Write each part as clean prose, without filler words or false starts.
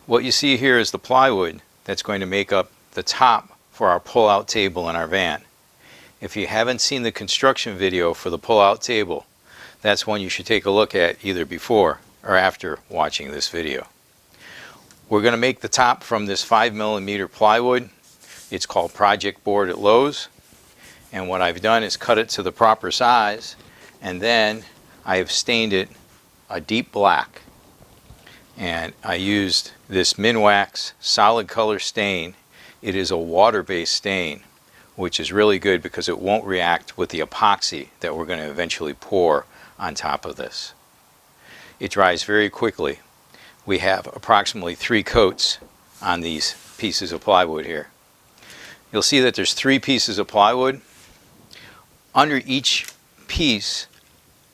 What you see here is the plywood that's going to make up the top for our pull-out table in our van. If you haven't seen the construction video for the pull-out table, that's one you should take a look at either before or after watching this video. We're going to make the top from this 5mm plywood. It's called Project Board at Lowe's. And what I've done is cut it to the proper size, and then I have stained it a deep black. And I used this Minwax solid color stain. It is a water-based stain, which is really good because it won't react with the epoxy that we're going to eventually pour on top of this. It dries very quickly. We have approximately 3 coats on these pieces of plywood here. You'll see that there's 3 pieces of plywood. Under each piece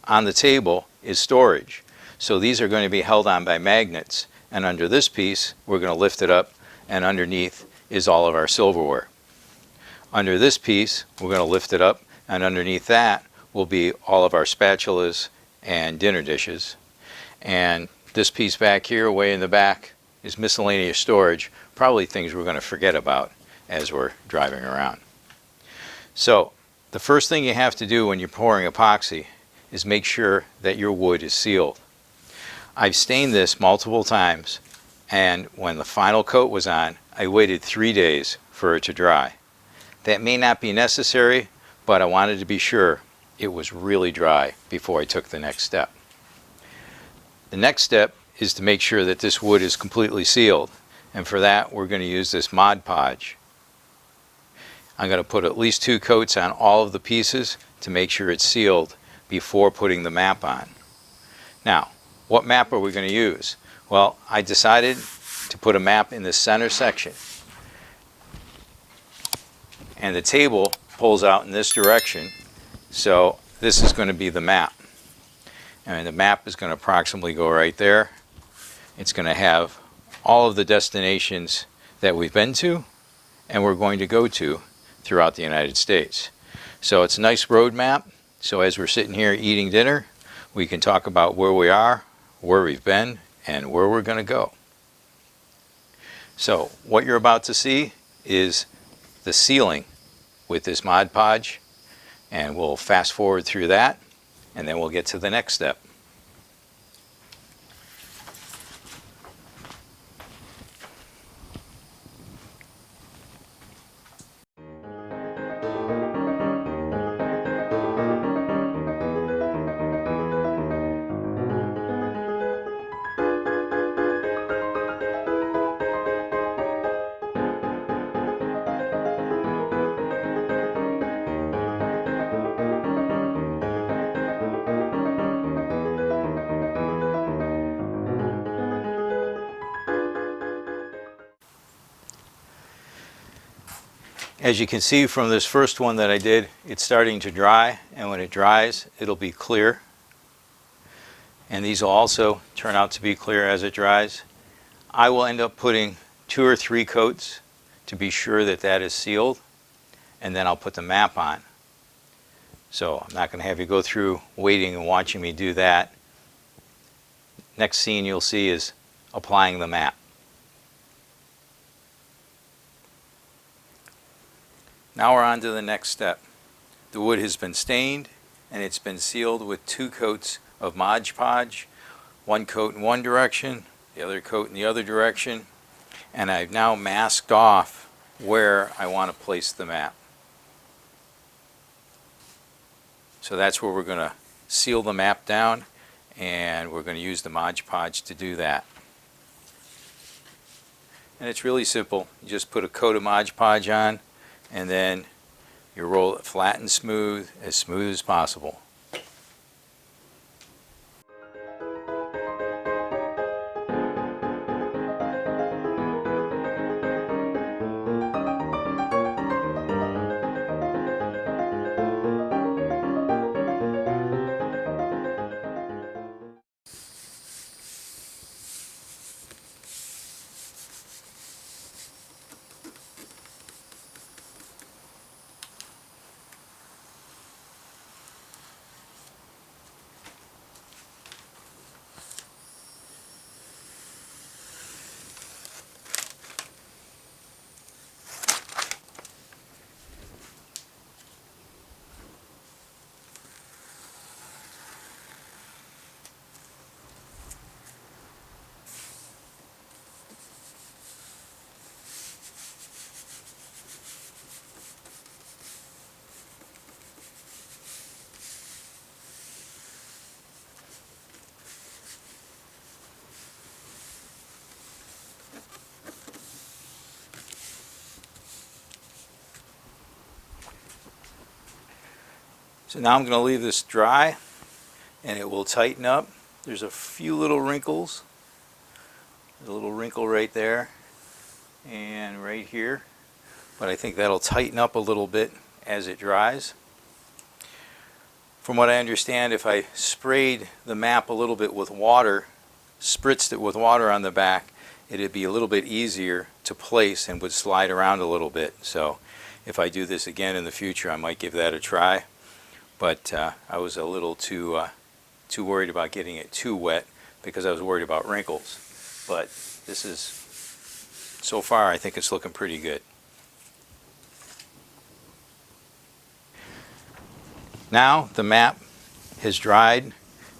on the table is storage. So these are going to be held on by magnets, and under this piece we're going to lift it up, and underneath is all of our silverware. Under this piece we're going to lift it up, and underneath that will be all of our spatulas and dinner dishes. And this piece back here, way in the back, is miscellaneous storage, probably things we're going to forget about as we're driving around. So the first thing you have to do when you're pouring epoxy is make sure that your wood is sealed. I've stained this multiple times, and when the final coat was on, I waited 3 days for it to dry. That may not be necessary, but I wanted to be sure it was really dry before I took the next step. The next step is to make sure that this wood is completely sealed, and for that we're going to use this Mod Podge. I'm going to put at least 2 coats on all of the pieces to make sure it's sealed before putting the map on. Now, what map are we going to use? Well, I decided to put a map in the center section. And the table pulls out in this direction, so this is going to be the map. And the map is going to approximately go right there. It's going to have all of the destinations that we've been to and we're going to go to throughout the United States. So it's a nice road map. So as we're sitting here eating dinner, we can talk about where we are, where we've been, and where we're going to go. So what you're about to see is the sealing with this Mod Podge, and we'll fast forward through that, and then we'll get to the next step. As you can see from this first one that I did, it's starting to dry, and when it dries it'll be clear. And these will also turn out to be clear as it dries. I will end up putting 2 or 3 coats to be sure that that is sealed, and then I'll put the map on. So I'm not going to have you go through waiting and watching me do that. Next scene you'll see is applying the map. Now we're on to the next step. The wood has been stained and it's been sealed with 2 coats of Mod Podge, 1 coat in one direction, the other coat in the other direction, and I've now masked off where I want to place the map. So that's where we're going to seal the map down, and we're going to use the Mod Podge to do that. And it's really simple. You just put a coat of Mod Podge on, and then you roll it flat and smooth as possible. So now I'm going to leave this dry and it will tighten up. There's a few little wrinkles. There's a little wrinkle right there and right here, but I think that'll tighten up a little bit as it dries. From what I understand, if I sprayed the map a little bit with water, spritzed it with water on the back, it'd be a little bit easier to place and would slide around a little bit. So if I do this again in the future, I might give that a try. But I was a little too worried about getting it too wet because I was worried about wrinkles. But this is, so far, I think it's looking pretty good. Now the map has dried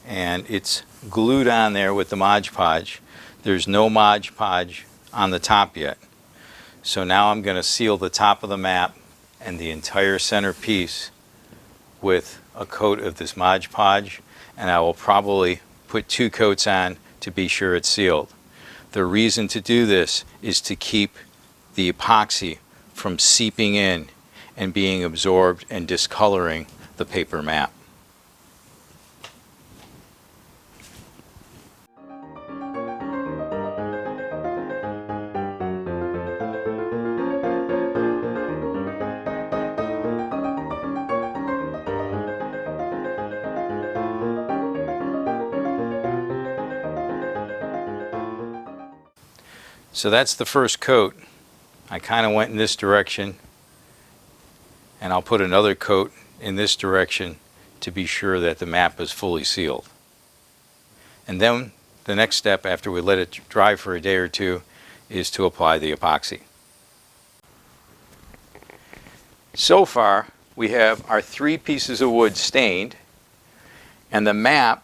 and it's glued on there with the Mod Podge. There's no Mod Podge on the top yet. So now I'm going to seal the top of the map and the entire center piece with a coat of this Mod Podge, and I will probably put 2 coats on to be sure it's sealed. The reason to do this is to keep the epoxy from seeping in and being absorbed and discoloring the paper map. So that's the first coat. I kind of went in this direction, and I'll put another coat in this direction to be sure that the map is fully sealed. And then the next step after we let it dry for a day or two is to apply the epoxy. So far we have our 3 pieces of wood stained and the map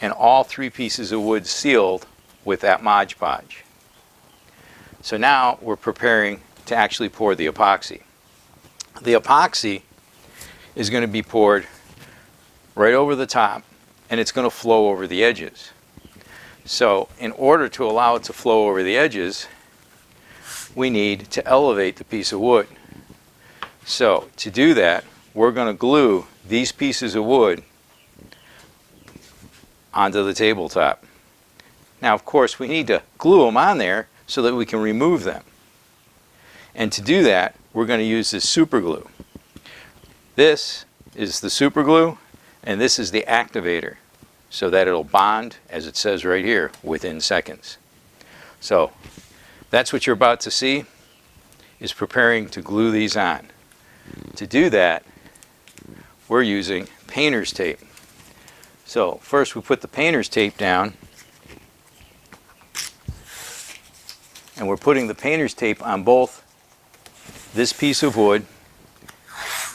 and all 3 pieces of wood sealed with that Mod Podge. So now we're preparing to actually pour the epoxy. The epoxy is going to be poured right over the top and it's going to flow over the edges. So in order to allow it to flow over the edges, we need to elevate the piece of wood. So to do that, we're going to glue these pieces of wood onto the tabletop. Now of course we need to glue them on there so that we can remove them. And to do that, we're going to use this super glue. This is the super glue and this is the activator so that it'll bond, as it says right here, within seconds. So that's what you're about to see, is preparing to glue these on. To do that, we're using painter's tape. So first we put the painter's tape down, and we're putting the painter's tape on both this piece of wood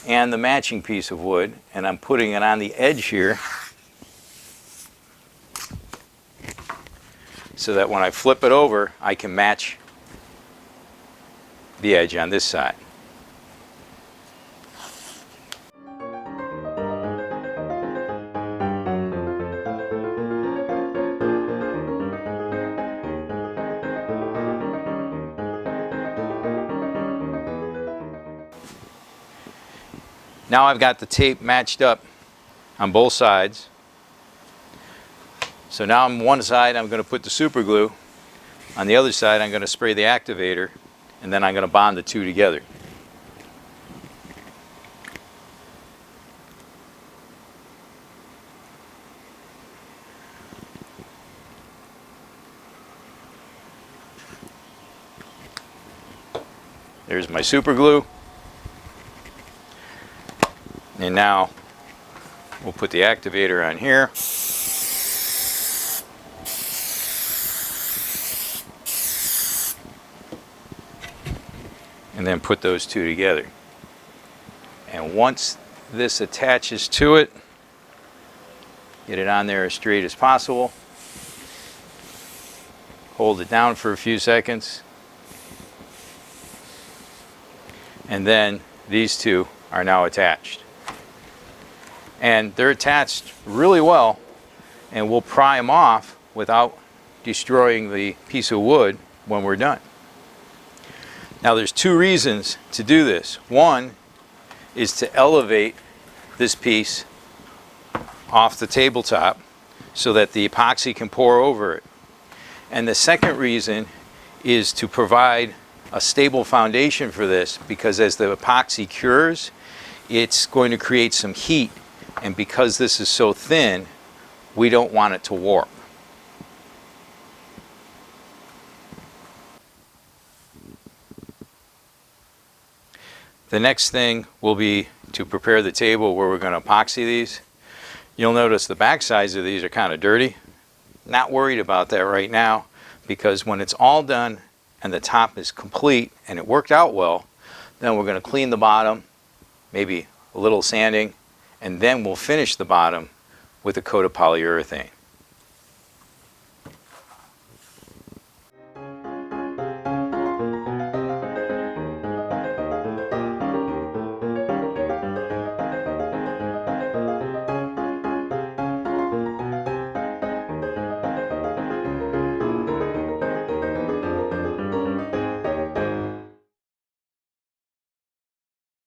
and the matching piece of wood, and I'm putting it on the edge here so that when I flip it over I can match the edge on this side. Now I've got the tape matched up on both sides. So now on one side I'm going to put the super glue. On the other side I'm going to spray the activator, and then I'm going to bond the two together. There's my super glue. And now we'll put the activator on here. And then put those two together. And once this attaches to it, get it on there as straight as possible. Hold it down for a few seconds. And then these two are now attached. And they're attached really well, and we'll pry them off without destroying the piece of wood when we're done. Now there's two reasons to do this. One is to elevate this piece off the tabletop so that the epoxy can pour over it. And the second reason is to provide a stable foundation for this, because as the epoxy cures, it's going to create some heat, and because this is so thin, we don't want it to warp. The next thing will be to prepare the table where we're going to epoxy these. You'll notice the back sides of these are kind of dirty. Not worried about that right now, because when it's all done and the top is complete and it worked out well, then we're going to clean the bottom, maybe a little sanding, and then we'll finish the bottom with a coat of polyurethane.